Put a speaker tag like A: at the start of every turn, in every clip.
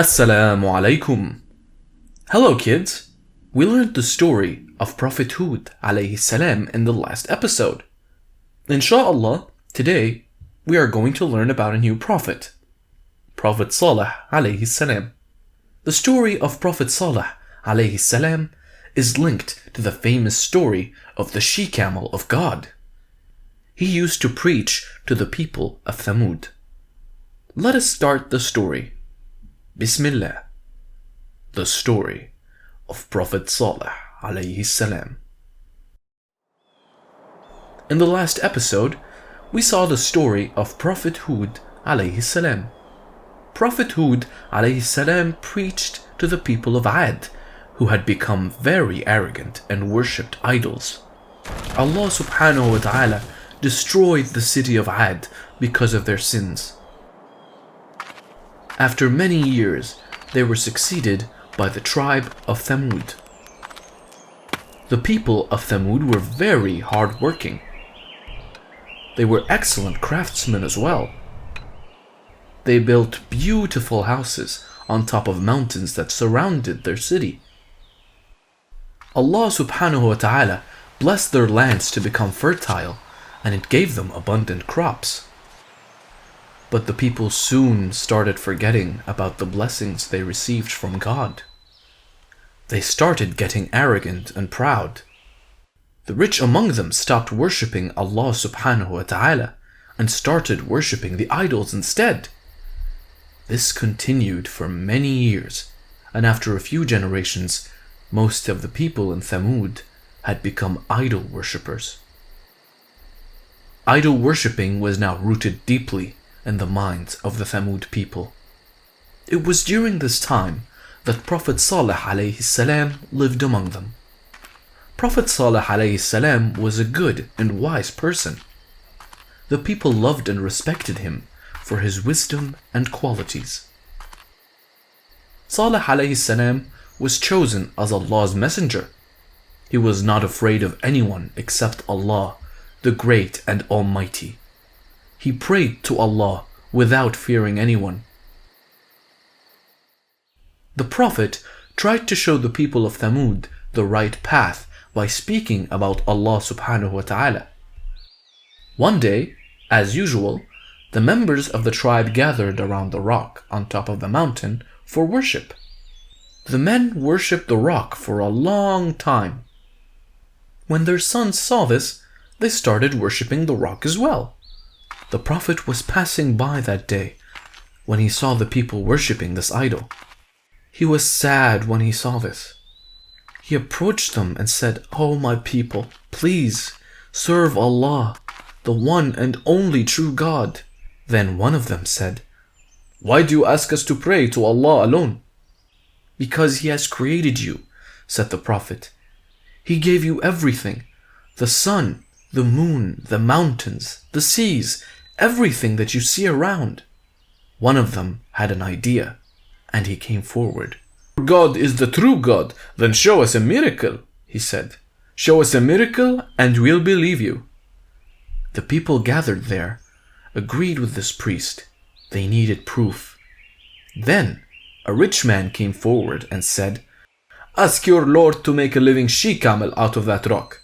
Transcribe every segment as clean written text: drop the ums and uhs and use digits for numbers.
A: Assalamu alaikum. Hello kids. We learned the story of Prophet Hud alayhi salam in the last episode. Insha'Allah, today we are going to learn about a new prophet, Prophet SALEH alayhi salam. The story of Prophet SALEH alayhi salam is linked to the famous story of the she-camel of God. He used to preach to the people of Thamud. Let us start the story. Bismillah. The story of Prophet SALEH alayhi salam. In the last episode, we saw the story of Prophet Hud alayhi salam. Prophet Hud alayhi salam preached to the people of Ad, who had become very arrogant and worshipped idols. Allah subhanahu wa ta'ala destroyed the city of Ad because of their sins. After many years, they were succeeded by the tribe of Thamud. The people of Thamud were very hard-working. They were excellent craftsmen as well. They built beautiful houses on top of mountains that surrounded their city. Allah subhanahu wa ta'ala blessed their lands to become fertile, and it gave them abundant crops. But the people soon started forgetting about the blessings they received from God. They started getting arrogant and proud. The rich among them stopped worshipping Allah subhanahu wa ta'ala and started worshipping the idols instead. This continued for many years, and after a few generations, most of the people in Thamud had become idol worshippers. Idol worshipping was now rooted deeply in the minds of the Thamud people. It was during this time that Prophet SALEH alayhi salam lived among them. Prophet SALEH alayhi salam was a good and wise person. The people loved and respected him for his wisdom and qualities. SALEH alayhi salam was chosen as Allah's messenger. He was not afraid of anyone except Allah, the Great and Almighty. He prayed to Allah without fearing anyone. The Prophet tried to show the people of Thamud the right path by speaking about Allah subhanahu wa ta'ala. One day, as usual, the members of the tribe gathered around the rock on top of the mountain for worship. The men worshipped the rock for a long time. When their sons saw this, they started worshipping the rock as well. The Prophet was passing by that day when he saw the people worshipping this idol. He was sad when he saw this. He approached them and said, "Oh my people, please serve Allah, the one and only true God." Then one of them said, "Why do you ask us to pray to Allah alone?" "Because He has created you," said the Prophet. "He gave you everything, the sun, the moon, the mountains, the seas, everything that you see around." One of them had an idea, and he came forward. "God is the true God, then show us a miracle," he said. "Show us a miracle and we'll believe you." The people gathered there agreed with this priest. They needed proof. Then a rich man came forward and said, "Ask your Lord to make a living she-camel out of that rock."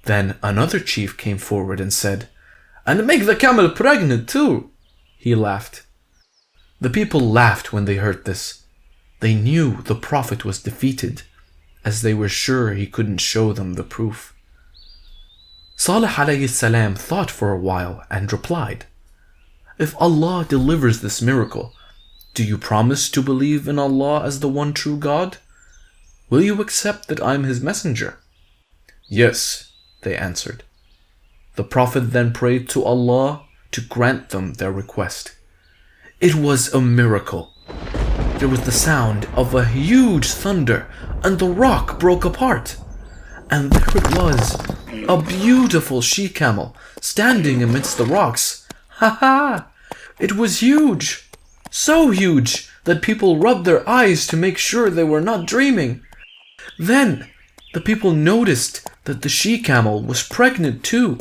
A: Then another chief came forward and said, "And make the camel pregnant too." He laughed. The people laughed when they heard this. They knew the Prophet was defeated, as they were sure he couldn't show them the proof. SALEH alayhi salam thought for a while and replied, "If Allah delivers this miracle, do you promise to believe in Allah as the one true God? Will you accept that I am His messenger?" "Yes," they answered. The Prophet then prayed to Allah to grant them their request. It was a miracle. There was the sound of a huge thunder, and the rock broke apart. And there it was, a beautiful she-camel standing amidst the rocks. Ha ha! It was huge, so huge that people rubbed their eyes to make sure they were not dreaming. Then the people noticed that the she-camel was pregnant too.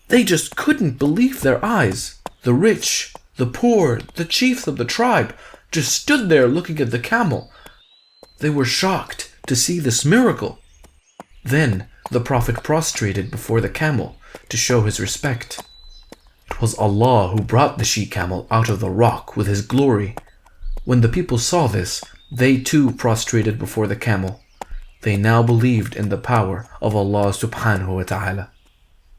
A: They just couldn't believe their eyes. The rich, the poor, the chiefs of the tribe, just stood there looking at the camel. They were shocked to see this miracle. Then the Prophet prostrated before the camel to show his respect. It was Allah who brought the she-camel out of the rock with His glory. When the people saw this, they too prostrated before the camel. They now believed in the power of Allah subhanahu wa ta'ala.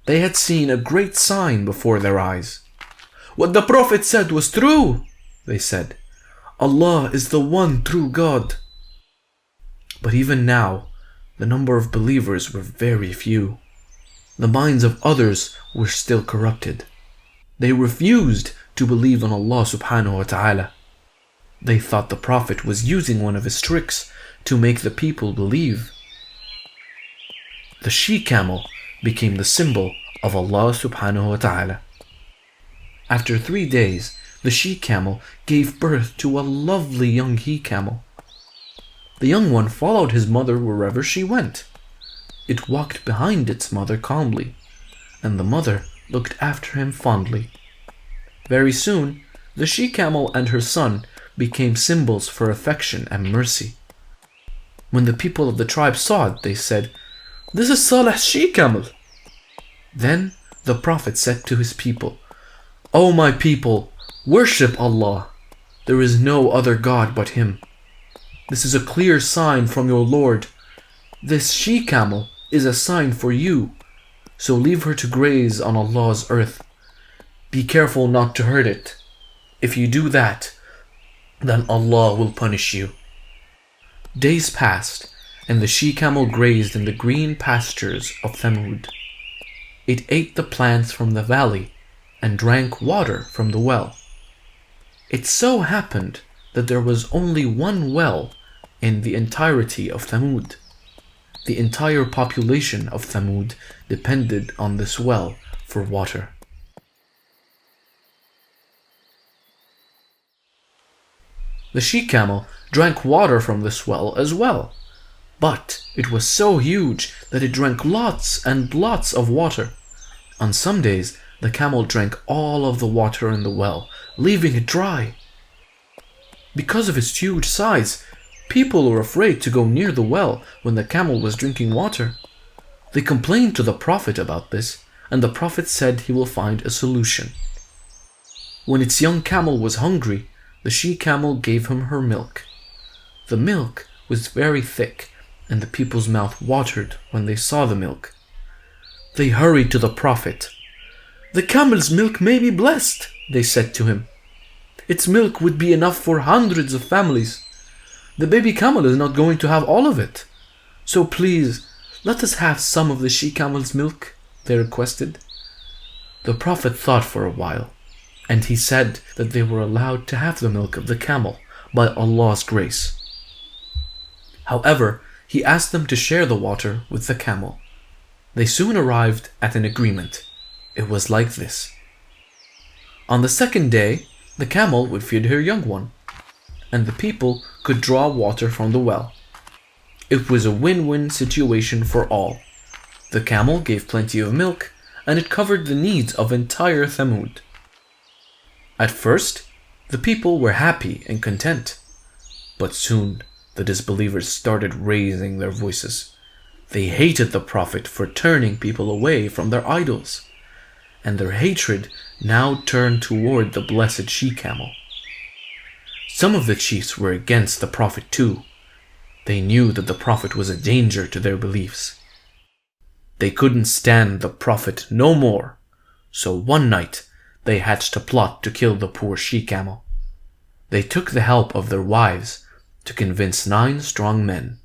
A: They had seen a great sign before their eyes. What the Prophet said was true, they said. Allah is the one true God. But even now, the number of believers were very few. The minds of others were still corrupted. They refused to believe in Allah subhanahu wa ta'ala. They thought the Prophet was using one of his tricks to make the people believe. The she-camel became the symbol of Allah subhanahu wa ta'ala. After 3 days, the she-camel gave birth to a lovely young he-camel. The young one followed his mother wherever she went. It walked behind its mother calmly, and the mother looked after him fondly. Very soon, the she-camel and her son became symbols for affection and mercy. When the people of the tribe saw it, they said, "This is Saleh's she-camel." Then the Prophet said to his people, "O my people, worship Allah. There is no other God but Him. This is a clear sign from your Lord. This she-camel is a sign for you, so leave her to graze on Allah's earth. Be careful not to hurt it. If you do that, then Allah will punish you." Days passed, and the she-camel grazed in the green pastures of Thamud. It ate the plants from the valley and drank water from the well. It so happened that there was only one well in the entirety of Thamud. The entire population of Thamud depended on this well for water. The she-camel drank water from this well as well, but it was so huge that it drank lots and lots of water. On some days, the camel drank all of the water in the well, leaving it dry. Because of its huge size, people were afraid to go near the well when the camel was drinking water. They complained to the Prophet about this, and the Prophet said he will find a solution. When its young camel was hungry, the she-camel gave him her milk. The milk was very thick, and the people's mouth watered when they saw the milk. They hurried to the Prophet. "The camel's milk may be blessed," they said to him. "Its milk would be enough for hundreds of families. The baby camel is not going to have all of it. So please, let us have some of the she-camel's milk," they requested. The Prophet thought for a while, and he said that they were allowed to have the milk of the camel by Allah's grace. However, he asked them to share the water with the camel. They soon arrived at an agreement. It was like this. On the second day, the camel would feed her young one, and the people could draw water from the well. It was a win-win situation for all. The camel gave plenty of milk, and it covered the needs of entire Thamud. At first, the people were happy and content, but soon the disbelievers started raising their voices. They hated the Prophet for turning people away from their idols, and their hatred now turned toward the blessed she-camel. Some of the chiefs were against the Prophet too. They knew that the Prophet was a danger to their beliefs. They couldn't stand the Prophet no more, so one night they hatched a plot to kill the poor she-camel. They took the help of their wives to convince 9 strong men.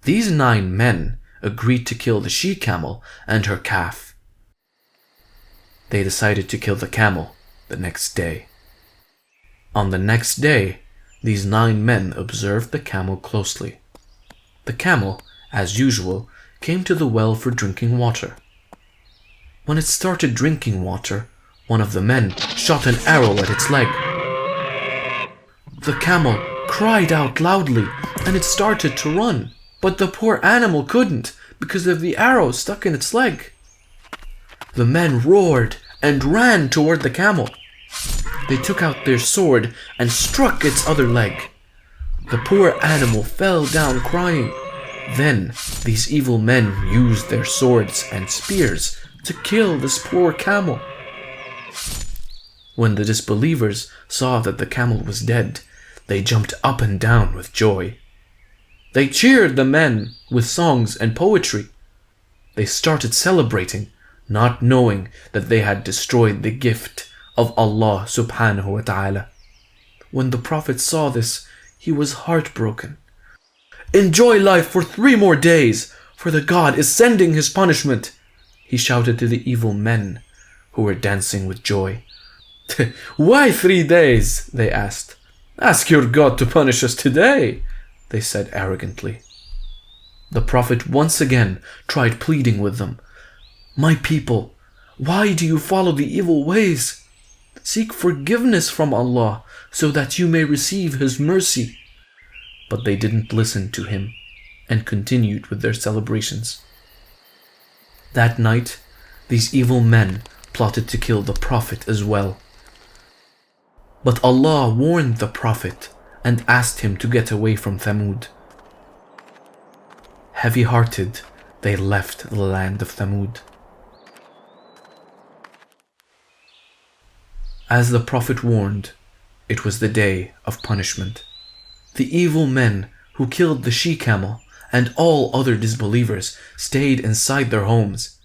A: These 9 men agreed to kill the she-camel and her calf. They decided to kill the camel the next day. On the next day, these 9 men observed the camel closely. The camel, as usual, came to the well for drinking water. When it started drinking water, one of the men shot an arrow at its leg. The camel cried out loudly, and it started to run, but the poor animal couldn't because of the arrow stuck in its leg. The men roared and ran toward the camel. they took out their sword and struck its other leg. The poor animal fell down crying. Then these evil men used their swords and spears to kill this poor camel. When the disbelievers saw that the camel was dead, they jumped up and down with joy. They cheered the men with songs and poetry. They started celebrating, not knowing that they had destroyed the gift of Allah subhanahu wa ta'ala. When the Prophet saw this, he was heartbroken. "Enjoy life for 3 more days, for the God is sending his punishment," he shouted to the evil men who were dancing with joy. "Why 3 days?" they asked. "Ask your God to punish us today," they said arrogantly. The Prophet once again tried pleading with them. "My people, why do you follow the evil ways? Seek forgiveness from Allah so that you may receive his mercy." But they didn't listen to him and continued with their celebrations. That night, these evil men plotted to kill the Prophet as well. But Allah warned the Prophet and asked him to get away from Thamud. Heavy-hearted, they left the land of Thamud. As the Prophet warned, it was the day of punishment. The evil men who killed the she-camel and all other disbelievers stayed inside their homes.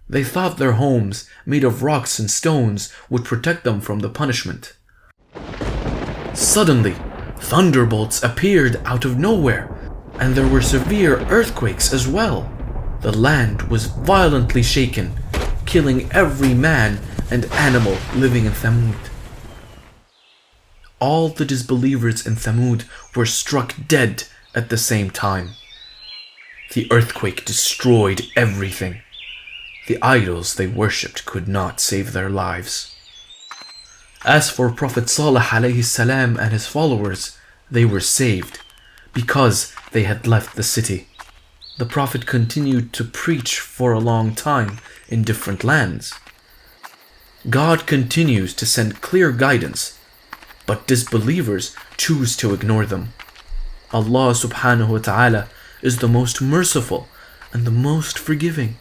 A: They thought their homes, made of rocks and stones, would protect them from the punishment. Suddenly, thunderbolts appeared out of nowhere, and there were severe earthquakes as well. The land was violently shaken, killing every man and animal living in Thamud. All the disbelievers in Thamud were struck dead at the same time. The earthquake destroyed everything. The idols they worshipped could not save their lives. As for Prophet Saleh alayhi salam and his followers, they were saved because they had left the city. The Prophet continued to preach for a long time in different lands. God continues to send clear guidance, but disbelievers choose to ignore them. Allah subhanahu wa ta'ala is the most merciful and the most forgiving.